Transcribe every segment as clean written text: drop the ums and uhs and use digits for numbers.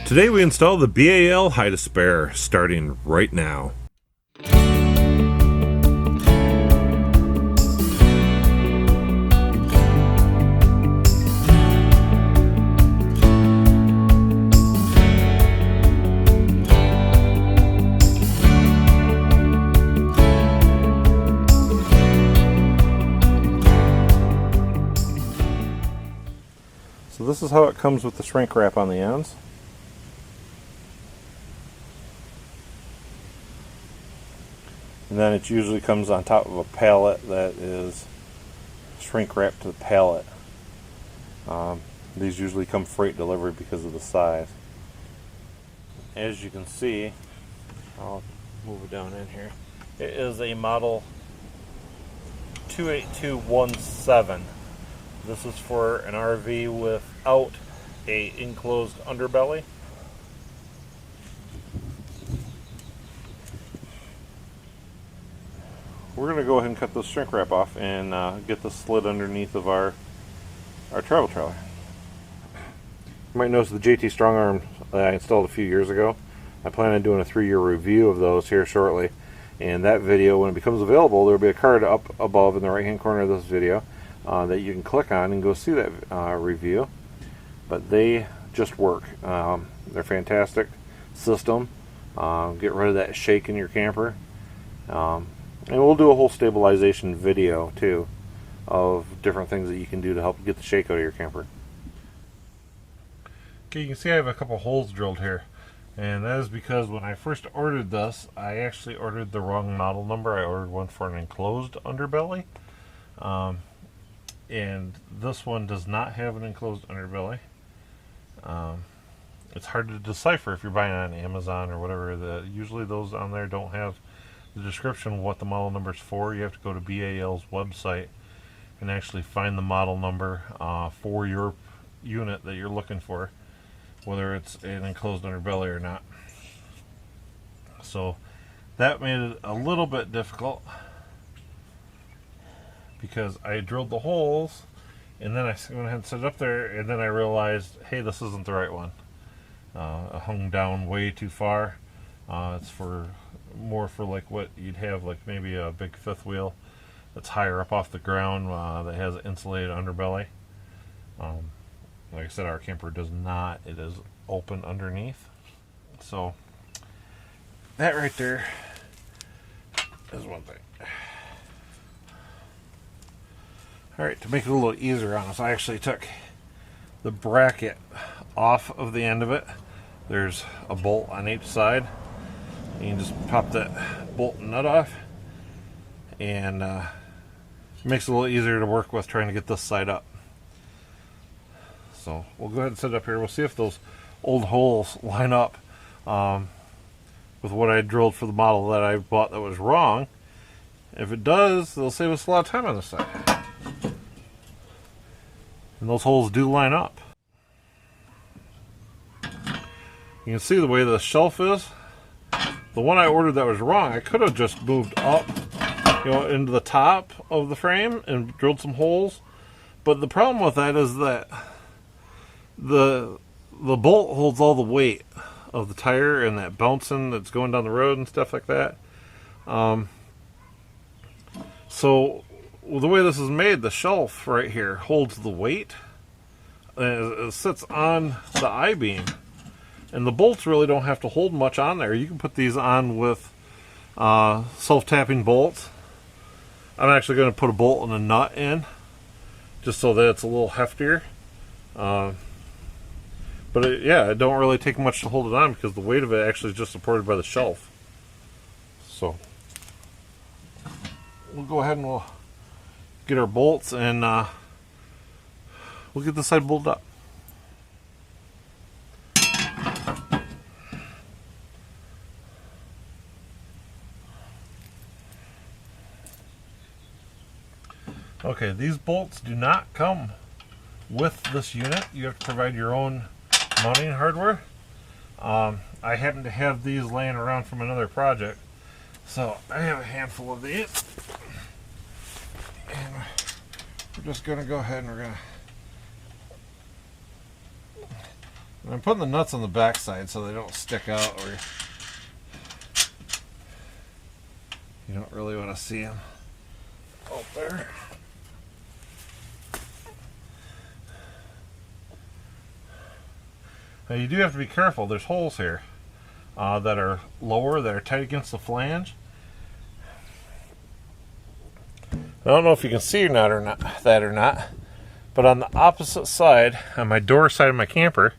Today we install the BAL hide-a-spare, starting right now. So this is how it comes with the shrink wrap on the ends. And then it usually comes on top of a pallet that is shrink wrapped to the pallet. These usually come freight delivered because of the size. As you can see, I'll move it down in here. It is a model 28217. This is for an RV without a enclosed underbelly. We're going to go ahead and cut this shrink wrap off and get this slid underneath of our travel trailer. You might notice the JT Strong Arm that I installed a few years ago. I plan on doing a 3-year review of those here shortly. And that video, when it becomes available, there will be a card up above in the right hand corner of this video that you can click on and go see that review. But they just work. They're fantastic system. Get rid of that shake in your camper. And we'll do a whole stabilization video too of different things that you can do to help get the shake out of your camper. Okay, you can see I have a couple holes drilled here, and that is because when I first ordered this, I actually ordered the wrong model number. I ordered one for an enclosed underbelly, and this one does not have an enclosed underbelly. It's hard to decipher if you're buying it on Amazon or whatever. Usually those on there don't have the description of what the model number is for. You have to go to BAL's website and actually find the model number for your unit that you're looking for, whether it's an enclosed underbelly or not. So that made it a little bit difficult because I drilled the holes and then I went ahead and set it up there, and then I realized, hey, this isn't the right one. I hung down way too far. It's more for like what you'd have, like maybe a big fifth wheel that's higher up off the ground that has an insulated underbelly. Like I said, our camper does not. It is open underneath. So that right there is one thing. Alright, to make it a little easier on us, I actually took the bracket off of the end of it. There's a bolt on each side. You can just pop that bolt and nut off, and it makes it a little easier to work with trying to get this side up. So we'll go ahead and set it up here. We'll see if those old holes line up with what I drilled for the model that I bought that was wrong. If it does, they'll save us a lot of time on this side. And those holes do line up. You can see the way the shelf is. The one I ordered that was wrong, I could have just moved up, into the top of the frame and drilled some holes. But the problem with that is that the bolt holds all the weight of the tire and that bouncing that's going down the road and stuff like that. So the way this is made, the shelf right here holds the weight. It sits on the I-beam. And the bolts really don't have to hold much on there. You can put these on with self-tapping bolts. I'm actually going to put a bolt and a nut in, just so that it's a little heftier. But it don't really take much to hold it on because the weight of it actually is just supported by the shelf. So we'll go ahead and we'll get our bolts and we'll get this side bolted up. Okay, these bolts do not come with this unit. You have to provide your own mounting hardware. I happen to have these laying around from another project, so I have a handful of these. And we're just going to go ahead and we're going to And I'm putting the nuts on the back side so they don't stick out or you don't really want to see them out there. Now you do have to be careful. There's holes here that are lower, that are tight against the flange. I don't know if you can see or not, but on the opposite side, on my door side of my camper,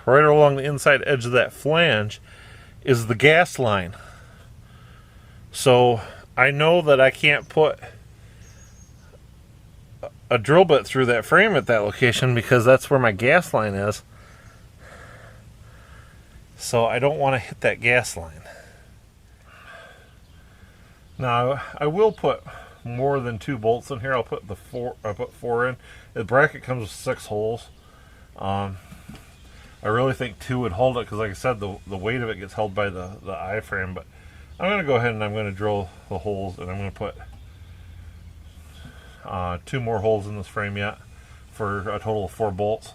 right along the inside edge of that flange, is the gas line. So I know that I can't put a drill bit through that frame at that location because that's where my gas line is. So I don't want to hit that gas line. Now I will put more than 2 bolts in here. I put 4 in. The bracket comes with 6 holes. I really think 2 would hold it because, like I said, the weight of it gets held by the I-frame. But I'm going to go ahead and I'm going to drill the holes, and I'm going to put 2 more holes in this frame yet for a total of 4 bolts,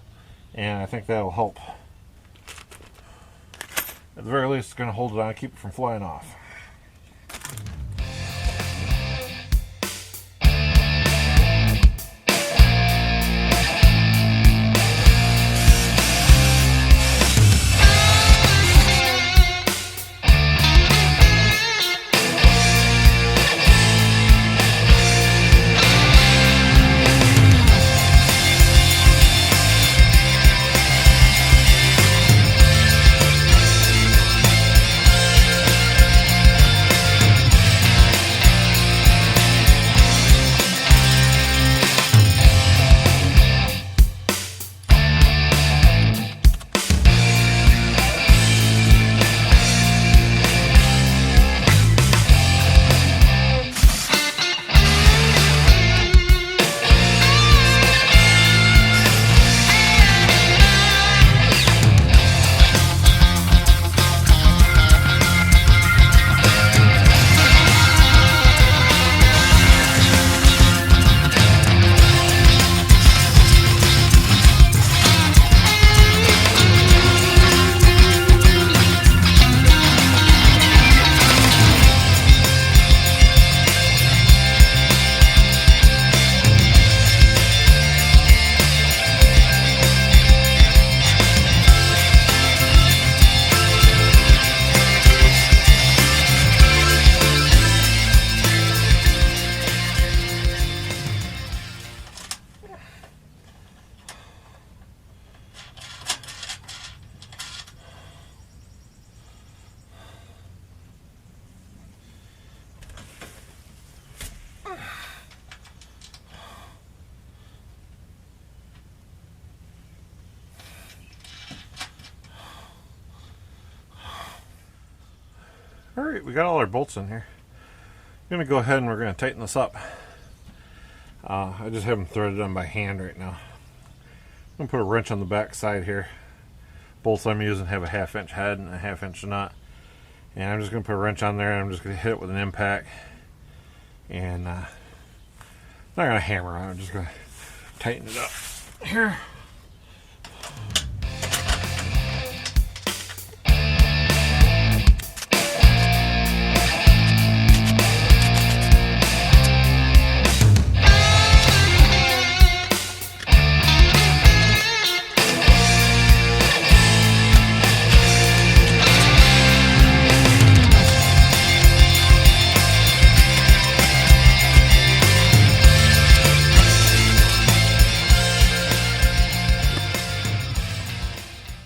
and I think that will help. At the very least, it's going to hold it on and keep it from flying off. Alright, we got all our bolts in here. I'm going to go ahead and we're going to tighten this up. I just have them threaded on by hand right now. I'm going to put a wrench on the back side here. Bolts I'm using have a 1/2 inch head and a 1/2 inch nut. And I'm just going to put a wrench on there and I'm just going to hit it with an impact. And I'm not going to hammer on it, I'm just going to tighten it up here.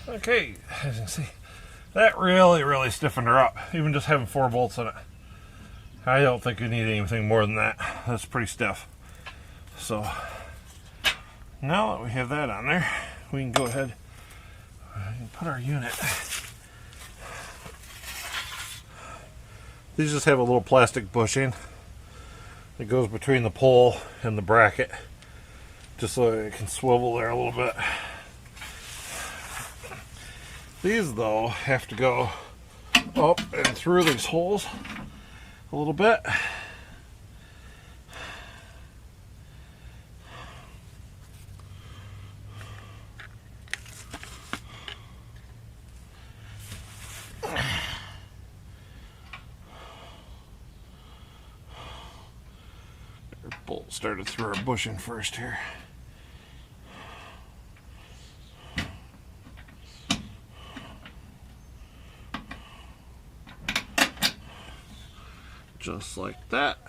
Okay, as you can see, that really stiffened her up, even just having 4 bolts in it. I don't think we need anything more than that. That's pretty stiff. So now that we have that on there, we can go ahead and put our unit. These just have a little plastic bushing that goes between the pole and the bracket, just so it can swivel there a little bit. These, though, have to go up and through these holes a little bit. bolt started through our bushing first here. Just like that.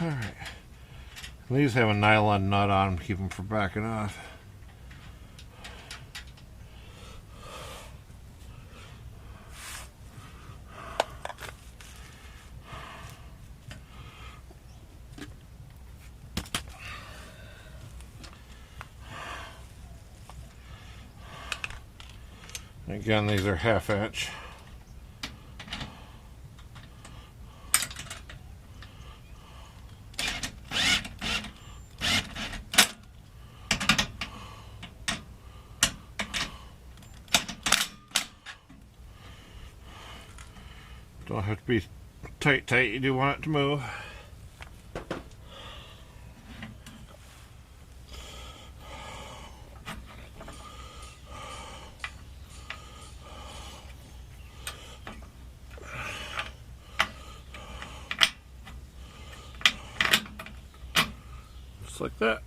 Alright. These have a nylon nut on them to keep them from backing off. Again, these are 1/2 inch. Don't have to be tight, you do want it to move. Just like that.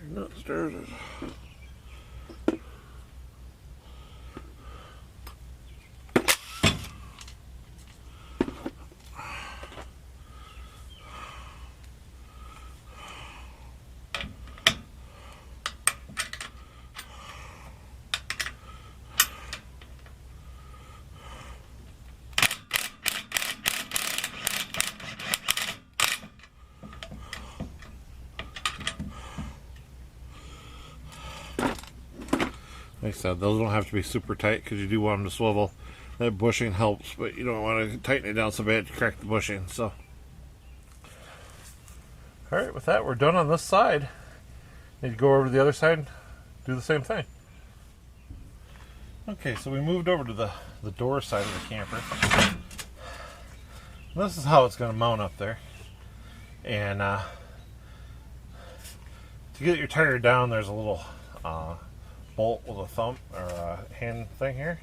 You're not started. Like I said, those don't have to be super tight because you do want them to swivel. That bushing helps, but you don't want to tighten it down so bad to crack the bushing. So, all right, with that, we're done on this side. Need to go over to the other side and do the same thing. Okay, so we moved over to the door side of the camper. This is how it's going to mount up there. And to get your tire down, there's a little bolt with a thumb or a hand thing here,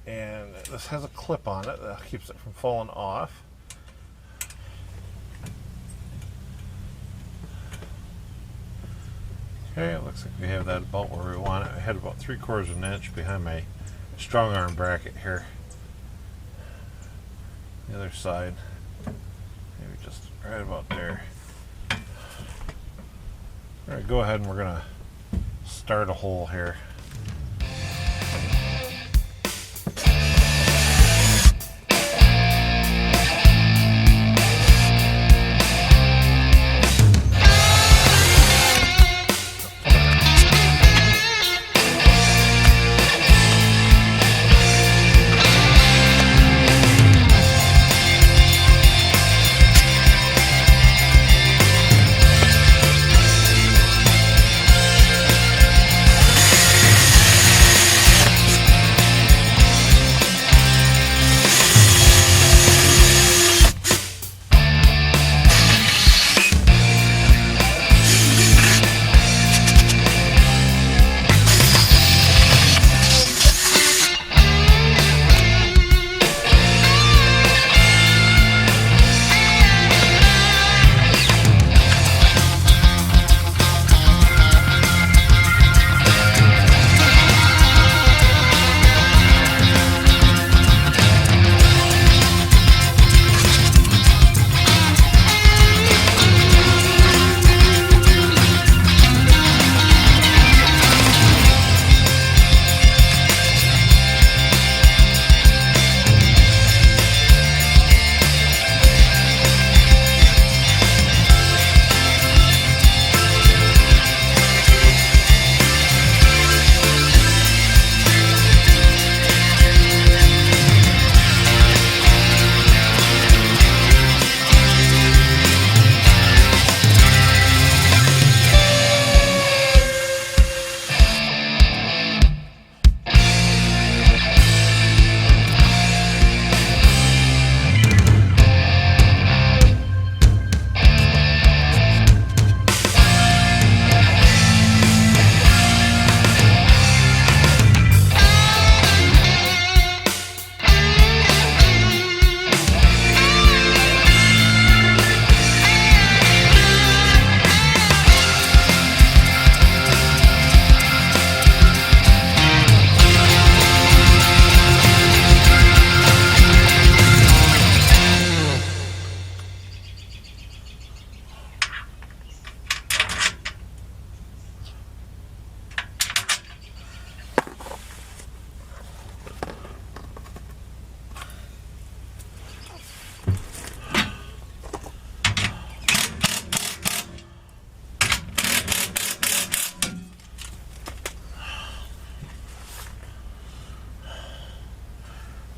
and this has a clip on it that keeps it from falling off. Okay, it looks like we have that about where we want it. I had about 3/4 of an inch behind my strong arm bracket here. The other side, maybe just right about there. All right, go ahead and we're gonna start a hole here.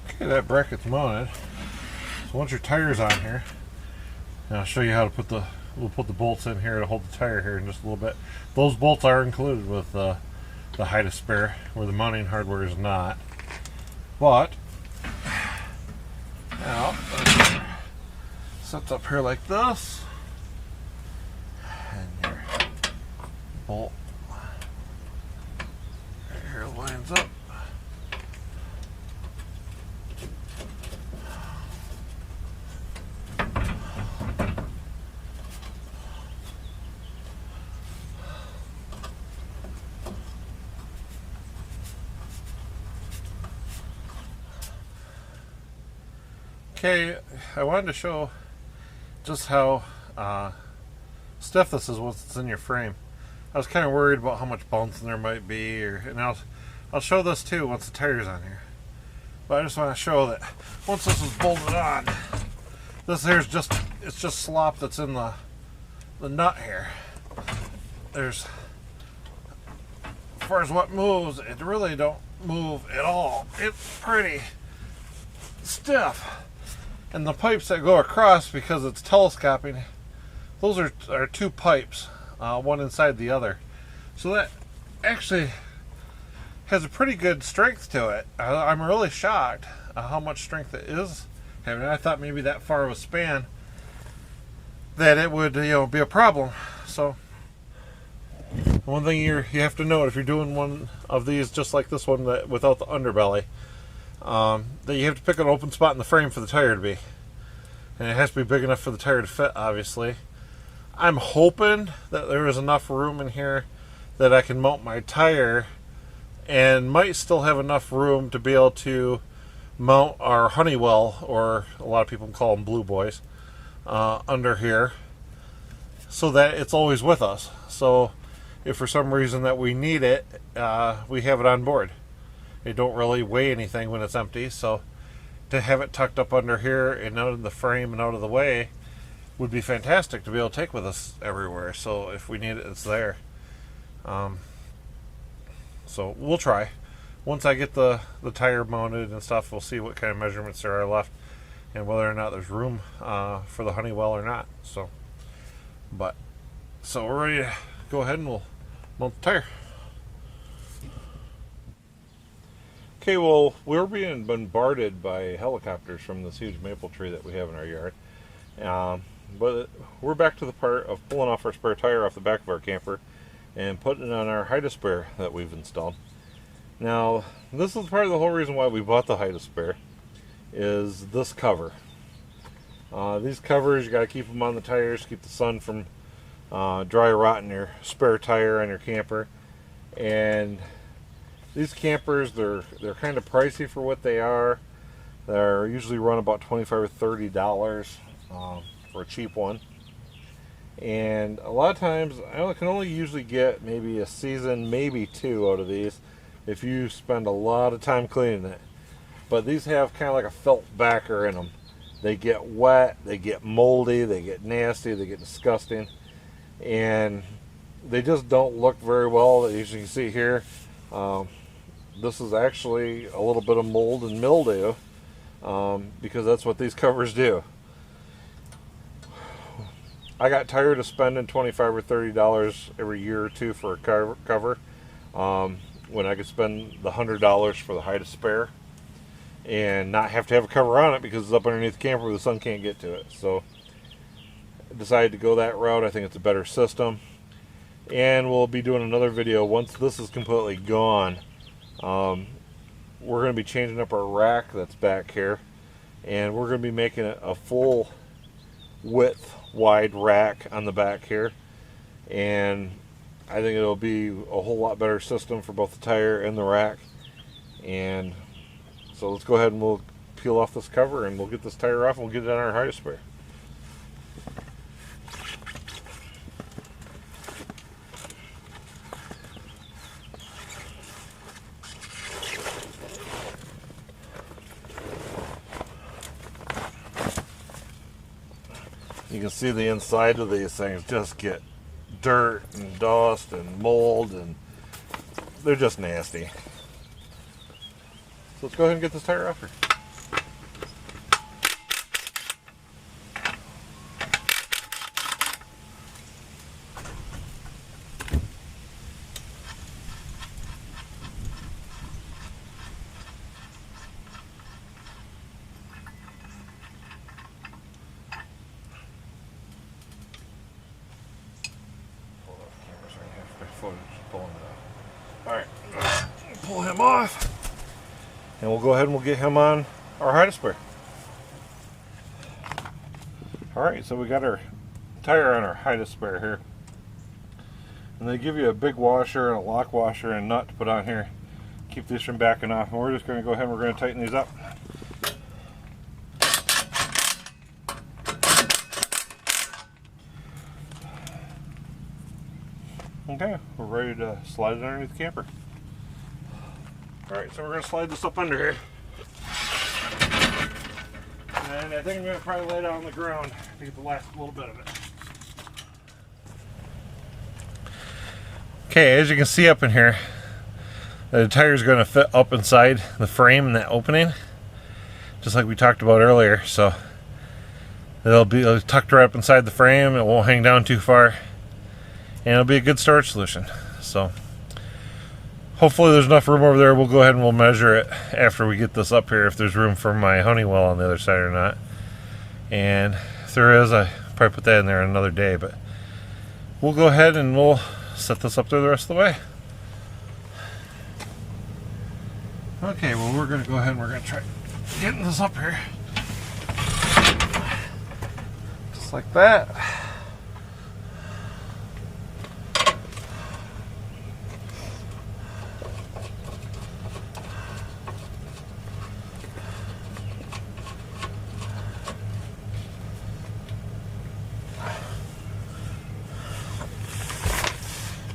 Okay, that bracket's mounted. So once your tire's on here, and I'll show you how to we'll put the bolts in here to hold the tire here in just a little bit. Those bolts are included with the height of spare, where the mounting hardware is not. But now sets up here like this, and your bolt right here lines up. Okay, I wanted to show just how stiff this is once it's in your frame. I was kind of worried about how much bouncing there might be, and I'll show this too once the tire's on here. But I just want to show that once this is bolted on, this here's it's just slop that's in the nut here. As far as what moves, it really don't move at all. It's pretty stiff. And the pipes that go across, because it's telescoping, those are two pipes, one inside the other. So that actually has a pretty good strength to it. I'm really shocked how much strength it is having. I thought maybe that far of a span that it would be a problem. So one thing you have to note if you're doing one of these just like this one without the underbelly, that you have to pick an open spot in the frame for the tire to be, and it has to be big enough for the tire to fit, obviously. I'm hoping that there is enough room in here that I can mount my tire, and might still have enough room to be able to mount our Honeywell, or a lot of people call them Blue Boys, under here, so that it's always with us. So if for some reason that we need it, we have it on board. It don't really weigh anything when it's empty, so to have it tucked up under here and out of the frame and out of the way would be fantastic to be able to take with us everywhere. So if we need it, it's there. So we'll try. Once I get the tire mounted and stuff, we'll see what kind of measurements there are left and whether or not there's room for the Honeywell or not. So we're ready to go ahead and we'll mount the tire. Okay, well, we're being bombarded by helicopters from this huge maple tree that we have in our yard. But we're back to the part of pulling off our spare tire off the back of our camper and putting it on our height of spare that we've installed. Now, this is part of the whole reason why we bought the height of spare, is this cover. These covers, you got to keep them on the tires, keep the sun from dry rotting your spare tire on your camper. And these campers, they're kind of pricey for what they are. They're usually run about $25 or $30 for a cheap one. And a lot of times, I can only usually get maybe a season, maybe two out of these if you spend a lot of time cleaning it. But these have kind of like a felt backer in them. They get wet, they get moldy, they get nasty, they get disgusting. And they just don't look very well. As you can see here, this is actually a little bit of mold and mildew, because that's what these covers do. I got tired of spending $25 or $30 every year or two for a cover when I could spend the $100 for the height of spare and not have to have a cover on it because it's up underneath the camper where the sun can't get to it. So I decided to go that route. I think it's a better system. And we'll be doing another video once this is completely gone. We're going to be changing up our rack that's back here, and we're going to be making it a full width wide rack on the back here, and I think it'll be a whole lot better system for both the tire and the rack. And so let's go ahead and we'll peel off this cover and we'll get this tire off and we'll get it on our height of spare. You can see the inside of these things just get dirt and dust and mold, and they're just nasty. So let's go ahead and get this tire off here. pull him off, and we'll go ahead and we'll get him on our high display. Alright, so we got our tire on our high display here. And they give you a big washer and a lock washer and nut to put on here. Keep this from backing off. And we're just going to go ahead and we're going to tighten these up. Okay, we're ready to slide it underneath the camper. Alright, so we're going to slide this up under here. And I think I'm going to probably lay it out on the ground to get the last little bit of it. Okay, as you can see up in here, the tire is going to fit up inside the frame in that opening, just like we talked about earlier. So it'll be tucked right up inside the frame. It won't hang down too far, and it'll be a good storage solution. So hopefully there's enough room over there. We'll go ahead and we'll measure it after we get this up here, if there's room for my Honeywell on the other side or not. And if there is, I probably put that in there another day, but we'll go ahead and we'll set this up there the rest of the way. Okay, well, we're going to go ahead and we're going to try getting this up here. Just like that.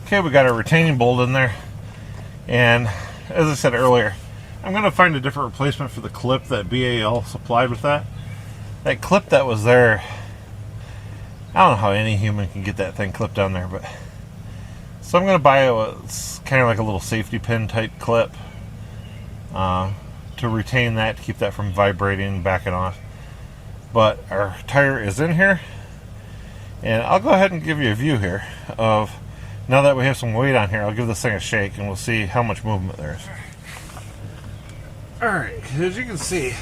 Okay, we got a retaining bolt in there, and as I said earlier, I'm going to find a different replacement for the clip that BAL supplied with that. That clip that was there, I don't know how any human can get that thing clipped on there, but so I'm going to buy it's kind of like a little safety pin type clip to retain that, to keep that from vibrating and backing off. But our tire is in here, and I'll go ahead and give you a view here of, now that we have some weight on here, I'll give this thing a shake and we'll see how much movement there is. Alright, as you can see,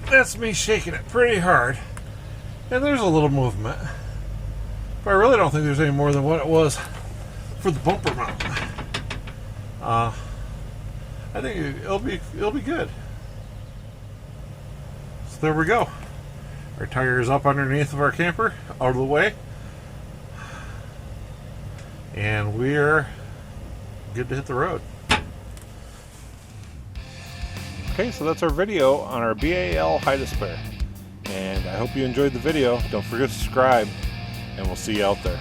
that's me shaking it pretty hard. And there's a little movement. But I really don't think there's any more than what it was for the bumper mount. I think it'll be good. So there we go. Our tire is up underneath of our camper, out of the way. And we are good to hit the road. Okay, so that's our video on our BAL high display. And I hope you enjoyed the video. Don't forget to subscribe, and we'll see you out there.